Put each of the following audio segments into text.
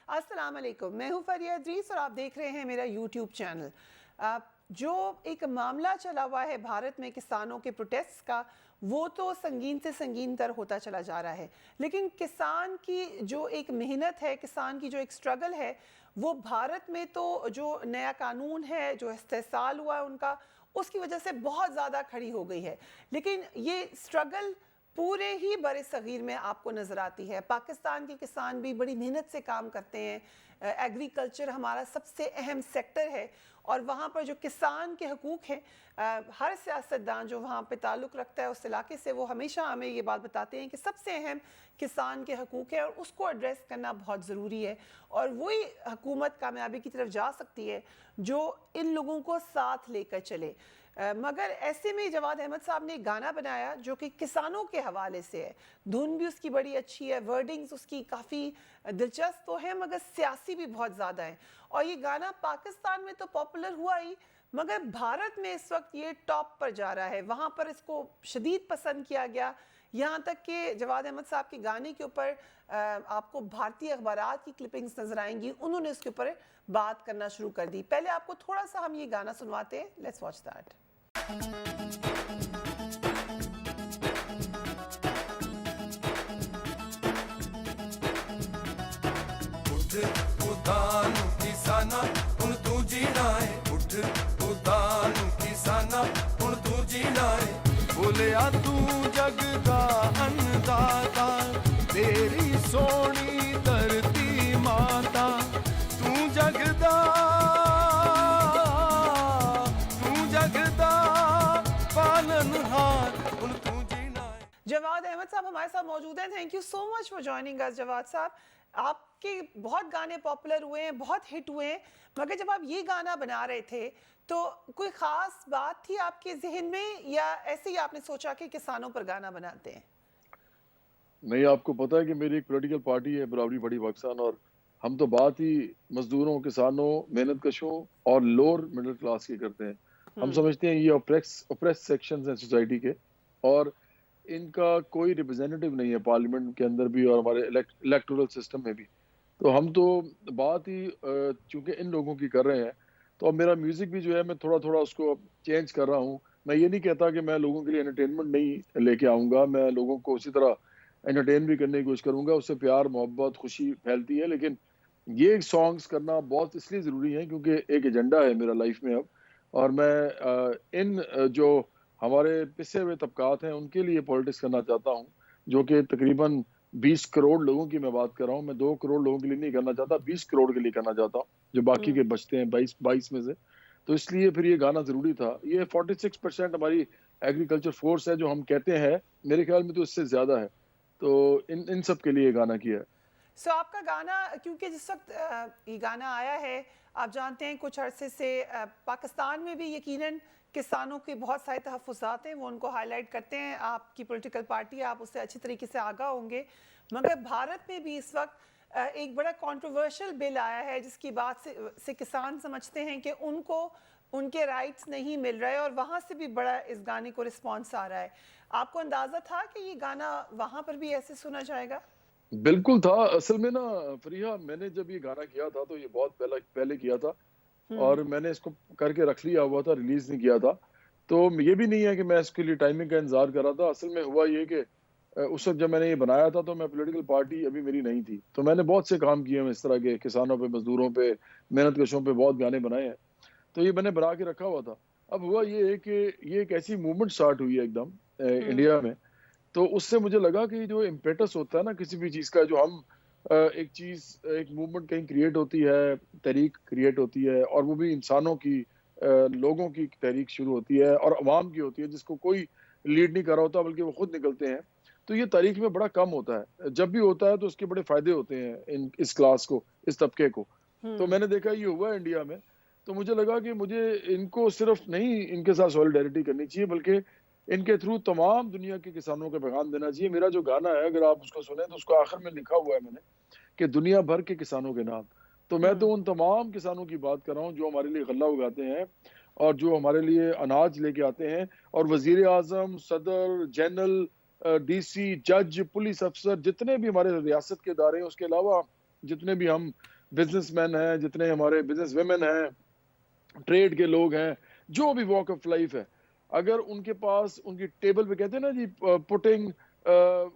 अस्सलाम वालेकुम, मैं हूँ फरिया इद्रीस और आप देख रहे हैं मेरा यूट्यूब चैनल। जो एक मामला चला हुआ है भारत में किसानों के प्रोटेस्ट का, वो तो संगीन से संगीन तर होता चला जा रहा है, लेकिन किसान की जो एक मेहनत है, किसान की जो एक स्ट्रगल है, वो भारत में तो जो नया कानून है, जो इस्तेहसाल हुआ है उनका, उसकी वजह से बहुत ज़्यादा खड़ी हो गई है। लेकिन ये स्ट्रगल पूरे ही बड़े सगीर में आपको नज़र आती है। पाकिस्तान के किसान भी बड़ी मेहनत से काम करते हैं। एग्रीकल्चर हमारा सबसे अहम सेक्टर है और वहाँ पर जो किसान के हकूक़ हैं, हर सियासतदान जो वहाँ पे ताल्लुक़ रखता है उस इलाके से, वो हमेशा हमें ये बात बताते हैं कि सबसे अहम किसान के हकूक़ है और उसको एड्रेस करना बहुत ज़रूरी है। और वही हुकूमत कामयाबी की तरफ जा सकती है जो इन लोगों को साथ लेकर चले। मगर ऐसे में जवाद अहमद साहब ने एक गाना बनाया जो कि किसानों के हवाले से है। धुन भी उसकी बड़ी अच्छी है, वर्डिंग्स उसकी काफ़ी दिलचस्प तो है, मगर सियासी भी बहुत ज़्यादा है। और ये गाना पाकिस्तान में तो पॉपुलर हुआ ही, मगर भारत में इस वक्त ये टॉप पर जा रहा है। वहाँ पर इसको शदीद पसंद किया गया, यहाँ तक कि जवाद अहमद साहब के गाने के ऊपर आपको भारतीय अखबारात की क्लिपिंग्स नजर आएंगी, उन्होंने उसके ऊपर बात करना शुरू कर दी। पहले आपको थोड़ा सा हम ये गाना सुनवाते हैं, लेट्स वॉच दैट। उठ उतानू किसाना हुण तू जीना है, उठ उतानू किसाना हुण तू जीना है। बोलिया तू जग दा अन्नदाता, तेरी सोनी धरती माता, तू जग दा पालनहार हुण तू जीना है। जवाद अहमद साहब हमारे साथ मौजूद हैं। Thank you so much for joining us. Jawad sahab, आपके बहुत गाने पॉपुलर हुए हैं, बहुत हिट हुए हैं, मगर जब आप ये गाना बना रहे थे तो कोई ख़ास बात थी आपके जहन में, या ऐसे ही आपने सोचा कि किसानों पर गाना बनाते हैं? नहीं, आपको पता है कि मेरी एक पॉलिटिकल पार्टी है बराबरी बड़ी पाकिस्तान, और हम तो बात ही मजदूरों, किसानों, मेहनत कशों और लोअर मिडिल क्लास की करते हैं। हम समझते हैं ये ओप्रेस सेक्शंस हैं सोसाइटी के, और इनका कोई रिप्रेजेंटेटिव नहीं है पार्लियामेंट के अंदर भी और हमारे इलेक्टोरल सिस्टम में भी। तो हम तो बात ही चूंकि इन लोगों की कर रहे हैं, तो अब मेरा म्यूजिक भी जो है मैं थोड़ा थोड़ा उसको चेंज कर रहा हूँ। मैं ये नहीं कहता कि मैं लोगों के लिए एंटरटेनमेंट नहीं लेके आऊँगा, मैं लोगों को उसी तरह एंटरटेन भी करने की कोशिश करूँगा, उससे प्यार, मोहब्बत, खुशी फैलती है। लेकिन ये सॉन्ग्स करना बहुत इसलिए ज़रूरी है क्योंकि एक एजेंडा है मेरा लाइफ में अब, और मैं इन जो हमारे पिसे हुए तबकात हैं उनके लिए पॉलिटिक्स करना चाहता हूँ, जो कि तकरीबन 20 करोड़ लोगों की मैं बात कर रहा हूँ। मैं 2 करोड़ लोगों के लिए नहीं करना चाहता, 20 करोड़ के लिए करना चाहता हूँ, जो बाकी के बचते हैं 22 में से। तो इसलिए फिर ये गाना ज़रूरी था। ये 46% हमारी एग्रीकल्चर फोर्स है जो हम कहते हैं, मेरे ख्याल में तो इससे ज़्यादा है। तो इन सब के लिए गाना किया है। सो आपका गाना, क्योंकि जिस वक्त ये गाना आया है, आप जानते हैं कुछ अरसे से पाकिस्तान में भी यकीनन किसानों के बहुत सारे तहफ़्फ़ुज़ात हैं, वो उनको हाईलाइट करते हैं। आपकी पॉलिटिकल पार्टी, आप उससे अच्छी तरीके से आगाह होंगे। मगर भारत में भी इस वक्त एक बड़ा कंट्रोवर्शियल बिल आया है जिसकी बात से किसान समझते हैं कि उनको उनके राइट्स नहीं मिल रहे, और वहाँ से भी बड़ा इस गाने को रिस्पॉन्स आ रहा है। आपको अंदाज़ा था कि ये गाना वहाँ पर भी ऐसे सुना जाएगा? बिल्कुल था। असल में ना फरीहा, मैंने जब ये गाना किया था तो ये बहुत पहले किया था, और मैंने इसको करके रख लिया हुआ था, रिलीज नहीं किया था। तो ये भी नहीं है कि मैं इसके लिए टाइमिंग का इंतजार कर रहा था। असल में हुआ ये कि उस वक्त जब मैंने ये बनाया था तो मैं पॉलिटिकल पार्टी अभी मेरी नहीं थी, तो मैंने बहुत से काम किए हैं इस तरह के, किसानों पे, मजदूरों पे, मेहनत कशों पे बहुत गाने बनाए हैं। तो ये मैंने बना के रखा हुआ था। अब हुआ ये है कि ये एक ऐसी मूवमेंट स्टार्ट हुई है एकदम इंडिया में, तो उससे मुझे लगा कि जो इम्पेटस होता है ना किसी भी चीज़ का, जो हम एक मूवमेंट कहीं क्रिएट होती है, तहरीक क्रिएट होती है, और वो भी इंसानों की, लोगों की तहरीक शुरू होती है और अवाम की होती है, जिसको कोई लीड नहीं कर रहा होता बल्कि वो खुद निकलते हैं। तो ये तारीख में बड़ा कम होता है। जब भी होता है तो उसके बड़े फायदे होते हैं इस क्लास को, इस तबके को। तो मैंने देखा ये हुआ है इंडिया में, तो मुझे लगा कि मुझे इनको सिर्फ नहीं इनके साथ सॉलिडारिटी करनी चाहिए, बल्कि इनके थ्रू तमाम दुनिया के किसानों को पैगाम देना चाहिए। मेरा जो गाना है, अगर आप उसको सुने तो उसको आखिर में लिखा हुआ है मैंने कि दुनिया भर के किसानों के नाम। तो मैं तो उन तमाम किसानों की बात कर रहा हूँ जो हमारे लिए गल्ला उगाते हैं और जो हमारे लिए अनाज लेके आते हैं, और वजीर आजम, सदर, जनरल, डीसी, जज, पुलिस अफसर, जितने भी हमारे रियासत के इदारे हैं, उसके अलावा जितने भी हम बिजनेसमैन हैं, जितने हमारे बिजनेस वेमेन हैं, ट्रेड के लोग हैं, जो भी वॉक ऑफ लाइफ है, अगर उनके पास उनकी टेबल पे कहते हैं ना जी, putting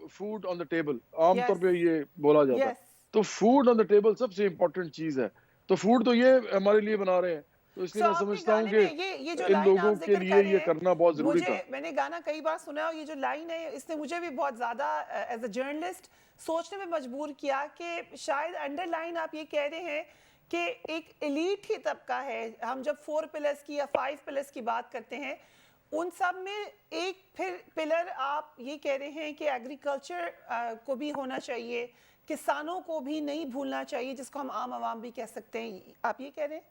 food on the table, आमतौर यस, पे ये बोला जाता है। यस। तो फूड ऑन द टेबल सबसे इंपॉर्टेंट चीज है। तो फूड तो ये हमारे लिए बना रहे हैं, तो इसलिए सो मैं आपने समझता हूँ गाने कि में ये जो इन लाइन आप लोगों के जिक्र लिए कर रहे ये हैं, करना बहुत जरूरी मुझे था। मैंने गाना कई बार सुना है, और ये जो लाइन है इसने मुझे भी बहुत ज़्यादा एज अ जर्नलिस्ट सोचने में मजबूर किया कि शायद अंडरलाइन आप ये कह रहे हैं कि एक एलीट ही तबका है। हम जब 4 पिलर्स की या 5 पिलर्स की बात करते हैं, उन सब में एक फिर पिलर आप ये कह रहे हैं कि एग्रीकल्चर को भी होना चाहिए, किसानों को भी नहीं भूलना चाहिए, जिसको हम आम आवाम भी कह सकते हैं। आप ये कह रहे हैं?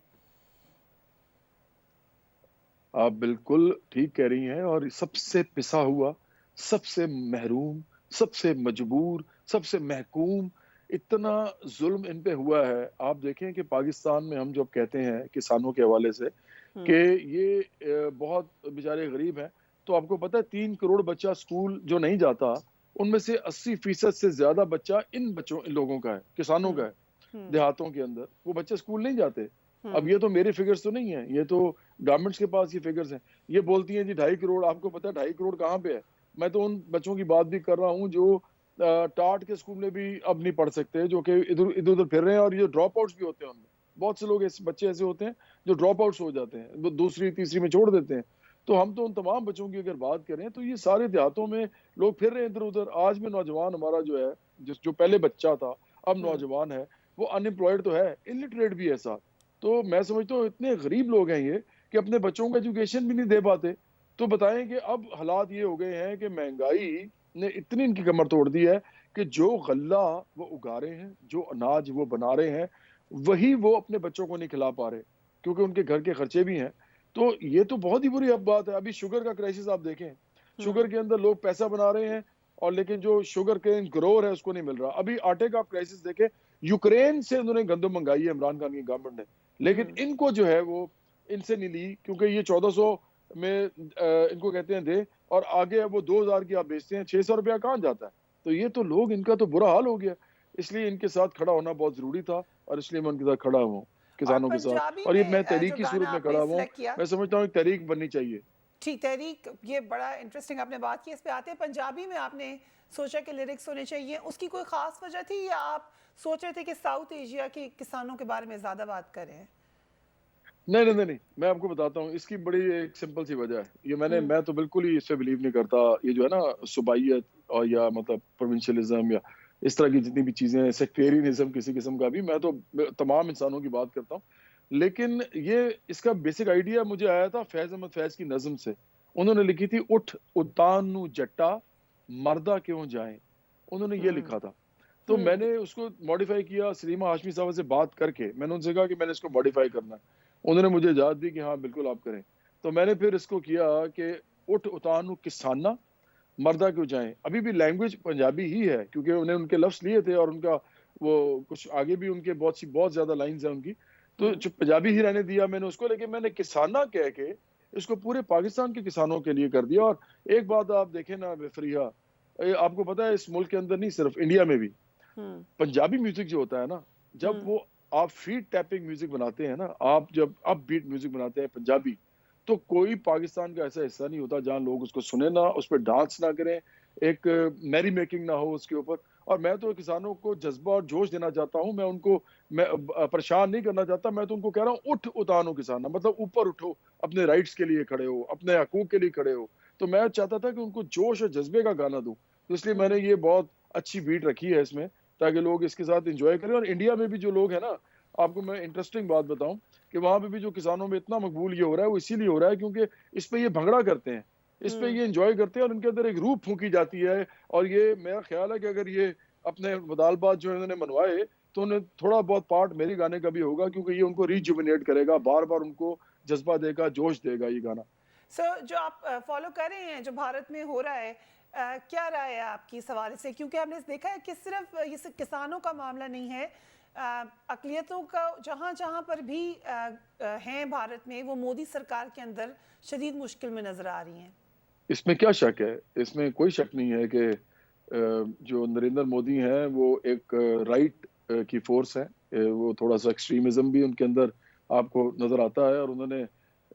आप बिल्कुल ठीक कह रही हैं, और सबसे पिसा हुआ, सबसे महरूम, सबसे मजबूर, सबसे महकूम, इतना जुल्म इन पे हुआ है। आप देखें कि पाकिस्तान में हम जब कहते हैं किसानों के हवाले से कि ये बहुत बेचारे गरीब हैं, तो आपको पता है 3 करोड़ बच्चा स्कूल जो नहीं जाता, उनमें से 80% से ज्यादा बच्चा इन लोगों का है, किसानों का है। देहातों के अंदर वो बच्चे स्कूल नहीं जाते। अब ये तो मेरे फिगर्स तो नहीं है, ये तो गवर्नमेंट्स के पास ये फिगर्स हैं। ये बोलती हैं जी 2.5 करोड़, आपको पता है 2.5 करोड़ कहाँ पे है? मैं तो उन बच्चों की बात भी कर रहा हूँ जो टाट के स्कूल में भी अब नहीं पढ़ सकते, जो कि इधर इधर उधर फिर रहे हैं, और ये ड्रॉप आउट्स भी होते हैं उनमें। बहुत से लोग ऐसे बच्चे ऐसे होते हैं जो ड्रॉप आउट्स हो जाते हैं, वो दूसरी तीसरी में छोड़ देते हैं। तो हम तो उन तमाम बच्चों की अगर बात करें, तो ये सारे देहातों में लोग फिर रहे हैं इधर उधर। आज में नौजवान हमारा जो है, जो पहले बच्चा था अब नौजवान है, वो अनएम्प्लॉयड तो है, इलिटरेट भी है साथ। तो मैं समझता हूँ इतने गरीब लोग हैं ये कि अपने बच्चों को एजुकेशन भी नहीं दे पाते। तो बताएं कि अब हालात ये हो गए हैं कि महंगाई ने इतनी इनकी कमर तोड़ दी है कि जो गल्ला वो उगा रहे हैं, जो अनाज वो बना रहे हैं, वही वो अपने बच्चों को नहीं खिला पा रहे, क्योंकि उनके घर के खर्चे भी हैं। तो ये तो बहुत ही बुरी अब बात है। अभी शुगर का क्राइसिस आप देखें, शुगर के अंदर लोग पैसा बना रहे हैं, और लेकिन जो शुगर केन ग्रोअर है उसको नहीं मिल रहा। अभी आटे का आप क्राइसिस देखें, यूक्रेन से उन्होंने गंदम मंगाई है इमरान खान की गवर्नमेंट ने, लेकिन इनको जो है वो इनसे नहीं ली, क्योंकि ये 1400 में इनको कहते हैं दे, और आगे वो 2000 की आप बेचते हैं, 600 रुपया कहाँ जाता है? तो ये तो लोग, इनका तो बुरा हाल हो गया। इसलिए इनके साथ खड़ा होना बहुत जरूरी था, और इसलिए मैं उनके साथ खड़ा हुआ हूँ, और किसानों के साथ। पंजाबी और ये में मैं तहरीक जो की गाना सूरत में खड़ा आपने हुआ हूँ। सिलेक्ट किया, मैं समझता हूँ एक तहरीक बननी चाहिए। ठीक, तहरीक, ये बड़ा इंटरेस्टिंग आपने बात की। इस पे आते हैं, पंजाबी में आपने सोचा कि लिरिक्स होने चाहिए, उसकी कोई खास वजह थी, या आप सोच रहे थे कि साउथ एशिया के किसानों के बारे में ज्यादा बात करें? नहीं नहीं नहीं नहीं, मैं आपको बताता हूँ, इसकी बड़ी एक सिंपल सी वजह है। ये मैं तो बिल्कुल ही इससे बिलीव नहीं करता, ये जो है ना सुबाइयत, और या मतलब प्रोविंशियलिज्म, या इस तरह की जितनी भी चीजें, सेक्टेरियनिज्म किसी किस्म का भी, मैं तो तमाम इंसानों की बात करता हूँ। लेकिन ये इसका बेसिक आइडिया मुझे आया था फैज अहमद फैज की नज्म से। उन्होंने लिखी थी, उठ उतानू जट्टा मर्दा क्यों जाए, उन्होंने ये लिखा था। तो मैंने उसको मॉडिफाई किया, सलीमा हाशमी साहब से बात करके मैंने उनसे कहा कि मैंने इसको मॉडिफाई करना है। उन्होंने मुझे इजाजत दी कि हाँ बिल्कुल आप करें। तो मैंने फिर इसको किया कि उठ उतानू किसाना मर्दा क्यों जाए। अभी भी लैंग्वेज पंजाबी ही है, क्योंकि उन्हें उनके लफ्ज लिए थे, और उनका वो कुछ आगे भी उनके बहुत ज्यादा लाइंस हैं उनकी, तो जो पंजाबी ही रहने दिया मैंने उसको। लेकिन मैंने किसाना कह के इसको पूरे पाकिस्तान के किसानों के लिए कर दिया। और एक बात आप देखें ना फरिया, आपको पता है इस मुल्क के अंदर नहीं, सिर्फ इंडिया में भी पंजाबी म्यूजिक जो होता है ना, जब वो आप फीट टैपिंग म्यूजिक बनाते हैं ना, आप जब अप बीट म्यूजिक बनाते हैं पंजाबी, तो कोई पाकिस्तान का ऐसा हिस्सा नहीं होता जहां लोग उसको सुने ना, उस पर डांस ना करें, एक मैरी मेकिंग ना हो उसके ऊपर। और मैं तो किसानों को जज्बा और जोश देना चाहता हूं, मैं उनको परेशान नहीं करना चाहता। मैं तो उनको कह रहा हूँ, उठ उतानो किसान, मतलब ऊपर उठो, अपने राइट्स के लिए खड़े हो, अपने हकूक के लिए खड़े हो। तो मैं चाहता था कि उनको जोश और जज्बे का गाना दूं, तो इसलिए मैंने ये बहुत अच्छी बीट रखी है इसमें, ताकि लोग इसके साथ एंजॉय करें। और इंडिया में भी जो लोग हैं ना, आपको मैं इंटरेस्टिंग बात बताऊं कि वहां पे भी जो किसानों में इतना मकबूल ये हो रहा है, वो इसीलिए हो रहा है क्योंकि इस पे ये भंगड़ा करते हैं, इस पे ये एंजॉय करते हैं, और इनके अंदर एक रूह फूंकी जाती है। और ये मेरा ख्याल है कि अगर ये अपने मुदालबात जो इन्होंने मनवाए, तो उन्हें थोड़ा बहुत पार्ट मेरे गाने का भी होगा, क्योंकि ये उनको रिजुविनेट करेगा, बार बार उनको जज्बा देगा, जोश देगा ये गाना। सर, जो आप फॉलो कर रहे हैं, जो भारत में हो रहा है, क्या राय है आपकी इस हवाले से? क्योंकि हमने देखा है कि सिर्फ ये सिर्फ किसानों का मामला नहीं है, अक़लियतों का जहाँ जहाँ पर भी हैं भारत में, वो मोदी सरकार के अंदर शदीद मुश्किल में नजर आ रही हैं। इसमें क्या शक है? इसमें कोई शक नहीं है कि जो नरेंद्र मोदी हैं वो एक राइट की फोर्स है, वो थोड़ा सा एक्सट्रीमिज्म भी उनके अंदर आपको नजर आता है, और उन्होंने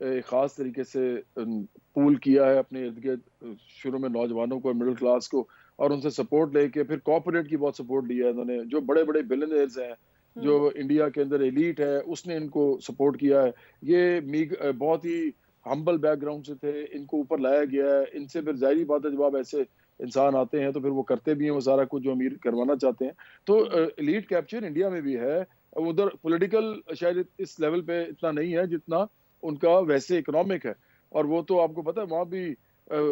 एक खास तरीके से पूल किया है अपने इर्द गिर्द शुरू में नौजवानों को, मिडिल क्लास को, और उनसे सपोर्ट लेके फिर कॉर्पोरेट की बहुत सपोर्ट लिया है इन्होंने। जो बड़े बड़े बिलियनियर्स हैं, जो इंडिया के अंदर एलीट है, उसने इनको सपोर्ट किया है। ये बहुत ही हम्बल बैकग्राउंड से थे, इनको ऊपर लाया गया है। इनसे फिर जाहिर बात है, जब आप ऐसे इंसान आते हैं तो फिर वो करते भी हैं वो सारा कुछ जो अमीर करवाना चाहते हैं। तो एलीट कैप्चर इंडिया में भी है। उधर पॉलिटिकल शायद इस लेवल पे इतना नहीं है जितना उनका वैसे इकोनॉमिक है। और वो तो आपको पता है, वहाँ भी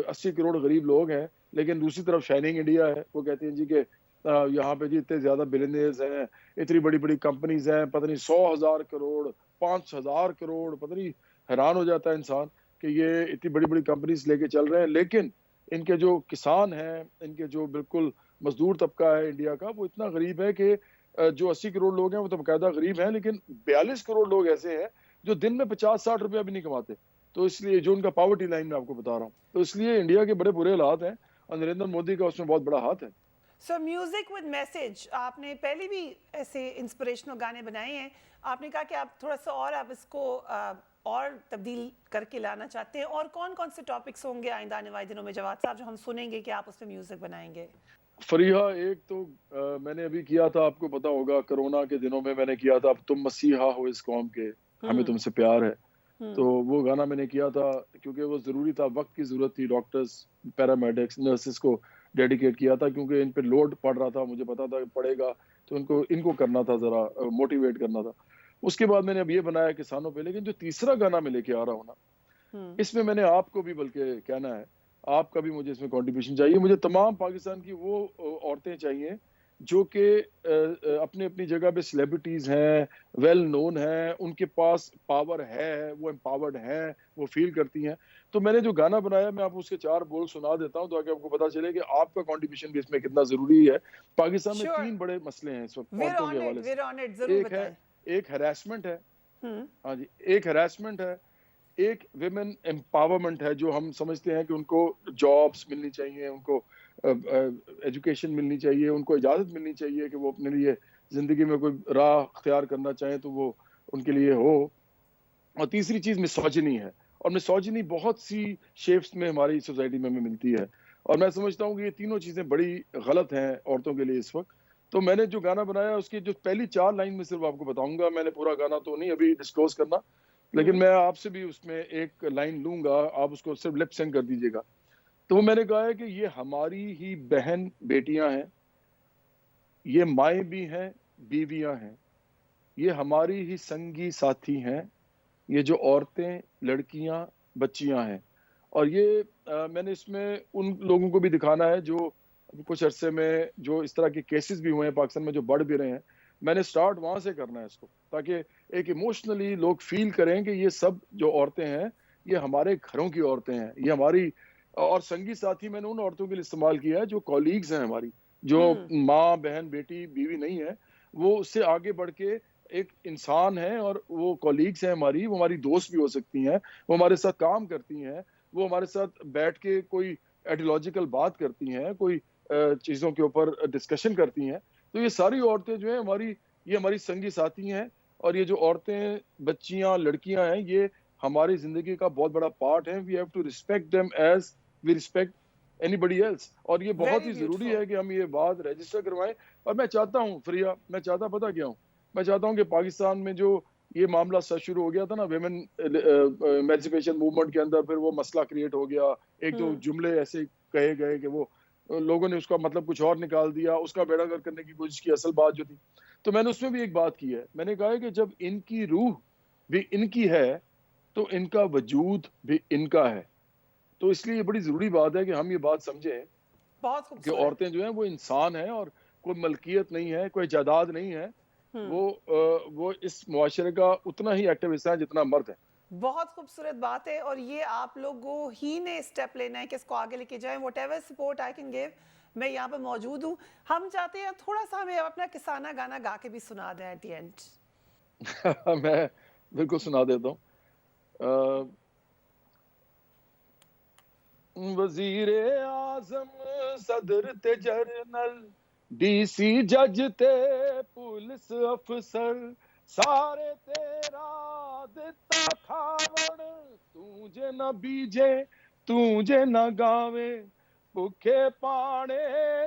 80 करोड़ गरीब लोग हैं, लेकिन दूसरी तरफ शाइनिंग इंडिया है। वो कहते हैं जी कि यहाँ पे जी इतने ज्यादा बिलियनियर्स हैं, इतनी बड़ी बड़ी कंपनीज हैं, पता नहीं 100,000 करोड़, 5,000 करोड़, पता नहीं, हैरान हो जाता है इंसान कि ये इतनी बड़ी बड़ी कंपनीज लेके चल रहे हैं। लेकिन इनके जो किसान हैं, इनके जो बिल्कुल मजदूर तबका है इंडिया का, वो इतना गरीब है कि जो 80 करोड़ लोग हैं वो तो बाकायदा गरीब हैं, लेकिन 42 करोड़ लोग ऐसे हैं जो दिन में 50-60 रुपया भी नहीं कमाते। तो इसलिए जो उनका पॉवर्टी लाइन में आपको बता रहा हूँ, तो इसलिए इंडिया के बड़े बुरे हालात हैं, और नरेंद्र मोदी का उसमें बहुत बड़ा हाथ है। सो म्यूजिक विद मैसेज, आपने पहले भी ऐसे इंस्पिरेशनल गाने बनाए हैं। आपने कहा कि आप थोड़ा सा और आप इसको और तब्दील करके लाना चाहते हैं, और कौन कौन से टॉपिक्स होंगे आइंदा आने वाले दिनों में जवाद साहब जो हम सुनेंगे कि आप उस पर म्यूजिक बनाएंगे? फरीहा, एक तो मैंने अभी किया था, आपको पता होगा, कोरोना के दिनों में मैंने किया था, अब तुम मसीहा हो इस कौम के, हमें तुमसे प्यार है। तो वो गाना मैंने किया था क्योंकि वो जरूरी था, वक्त की जरूरत थी। डॉक्टर्स, पैरामेडिक्स, नर्सेस को डेडिकेट किया था क्योंकि इन पे लोड पड़ रहा था, मुझे पता था कि पड़ेगा, तो इनको करना था, जरा मोटिवेट करना था। उसके बाद मैंने अब ये बनाया किसानों पे। लेकिन जो तीसरा गाना मैं लेके आ रहा हूँ ना, इसमें मैंने आपको भी बल्कि कहना है, आपका भी मुझे इसमें कंट्रीब्यूशन चाहिए। मुझे तमाम पाकिस्तान की वो औरतें चाहिए जो कि अपनी अपनी जगह पे सेलिब्रिटीज हैं, वेल नोन हैं, उनके पास पावर है, वो एम्पावर्ड हैं, वो फील करती हैं। तो मैंने जो गाना बनाया, मैं आपको उसके 4 बोल सुना देता हूँ ताकि आपको पता चले कि आपका कंट्रीब्यूशन भी इसमें कितना जरूरी है। पाकिस्तान में श्योर, 3 बड़े मसले हैं इस वक्त वेयर औरतों के ऑन इट, हवाले वेयर ऑन इट, से। जरूर एक है, बताएं। एक हैरेसमेंट है, हाँ जी, एक हैरेसमेंट है, एक विमेन एम्पावरमेंट है, जो हम समझते हैं कि उनको जॉब्स मिलनी चाहिए, उनको एजुकेशन मिलनी चाहिए, उनको इजाज़त मिलनी चाहिए कि वो अपने लिए ज़िंदगी में कोई राह अख्तियार करना चाहें तो वो उनके लिए हो। और तीसरी चीज़ मिसोजिनी है, और मिसोजिनी बहुत सी शेप्स में हमारी सोसाइटी में हमें मिलती है, और मैं समझता हूँ कि ये तीनों चीज़ें बड़ी गलत हैं औरतों के लिए इस वक्त। तो मैंने जो गाना बनाया उसकी जो पहली 4 लाइन में सिर्फ आपको बताऊंगा, मैंने पूरा गाना तो नहीं अभी डिस्क्लोज करना, लेकिन मैं आपसे भी उसमें एक लाइन लूंगा, आप उसको सिर्फ लिप सिंक कर दीजिएगा। तो मैंने कहा है कि ये हमारी ही बहन बेटियां हैं, ये माएँ भी हैं, बीवियां हैं, ये हमारी ही संगी साथी हैं, ये जो औरतें, लड़कियां, बच्चियां हैं। और ये मैंने इसमें उन लोगों को भी दिखाना है जो कुछ अरसे में जो इस तरह के केसेस भी हुए हैं पाकिस्तान में, जो बढ़ भी रहे हैं। मैंने स्टार्ट वहां से करना है इसको, ताकि एक इमोशनली लोग फील करें कि ये सब जो औरतें हैं, ये हमारे घरों की औरतें हैं, ये हमारी। और संगी साथी मैंने उन औरतों के लिए इस्तेमाल किया है जो कॉलीग्स हैं हमारी, जो माँ, बहन, बेटी, बीवी नहीं है, वो उससे आगे बढ़ के एक इंसान है, और वो कॉलीग्स हैं हमारी, वो हमारी दोस्त भी हो सकती हैं, वो हमारे साथ काम करती हैं, वो हमारे साथ बैठ के कोई आइडियोलॉजिकल बात करती हैं, कोई चीज़ों के ऊपर डिस्कशन करती हैं। तो ये सारी औरतें जो हैं हमारी, ये हमारी संगी साथी हैं, और ये जो औरतें, बच्चियां, लड़कियां हैं, ये हमारी जिंदगी का बहुत बड़ा पार्ट है। We have to respect them as we respect anybody else. और ये बहुत वेरी ही जरूरी ब्यूटीफुल। है कि हम ये बात रजिस्टर करवाएं। और मैं चाहता हूँ फरिया, मैं चाहता पता क्या हूँ, मैं चाहता हूँ कि पाकिस्तान में जो ये मामला सच शुरू हो गया था ना, वेमेन एमेंसिपेशन मूवमेंट के अंदर, फिर वो मसला क्रिएट हो गया, एक दो जुमले ऐसे कहे गए कि वो लोगों ने उसका मतलब कुछ और निकाल दिया, उसका बेड़ागर करने की कोशिश की, असल बात जो थी। तो मैंने उसमें भी एक बात की है, मैंने कहा है कि जब इनकी रूह भी इनकी है तो इनका वजूद भी इनका है। तो इसलिए ये बड़ी जरूरी बात है कि हम ये बात समझें बहुत कि खूबसूरत। औरतें जो हैं वो इंसान हैं, और कोई मलकियत नहीं है, कोई जायदाद नहीं है। वो इस मुआशरे का उतना ही एक्टिव हिस्सा है जितना मर्द है। बहुत खूबसूरत बात है, और ये आप लोगों ही ने स्टेप लेना है कि इसको आगे लेके जाएं। What ever support I can give, मैं यहाँ पे मौजूद हूँ। हम चाहते हैं थोड़ा सा हमें अपना किसाना गाना गा के भी सुना दें एट द एंड। मैं बिल्कुल सुना देता हूँ। वजीर आजम, सदर ते जरनल, डीसी जज ते पुलिस अफसर सारे तेरा दिता खावण तू जे न बीजे तू जे न गावे भुखे पाने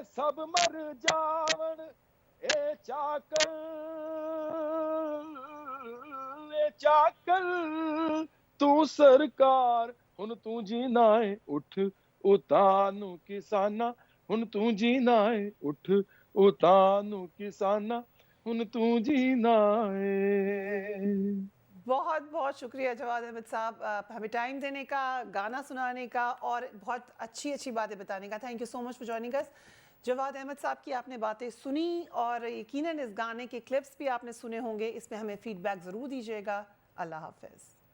सब मर जावण ए चाकल तू सरकार हुन तू जीना है उठ उतानू किसाना हुन तू जीना है उठ उतानू किसाना हुन तू जीना है। बहुत बहुत शुक्रिया जवाद अहमद साहब, हमें टाइम देने का, गाना सुनाने का और बहुत अच्छी अच्छी बातें बताने का। Thank you so much for joining us. Jawad Ahmad sahab की आपने बातें सुनी और यकीनन इस गाने के क्लिप्स भी आपने सुने होंगे। इसमें हमें फीडबैक ज़रूर दीजिएगा। अल्लाह हाफ़िज़।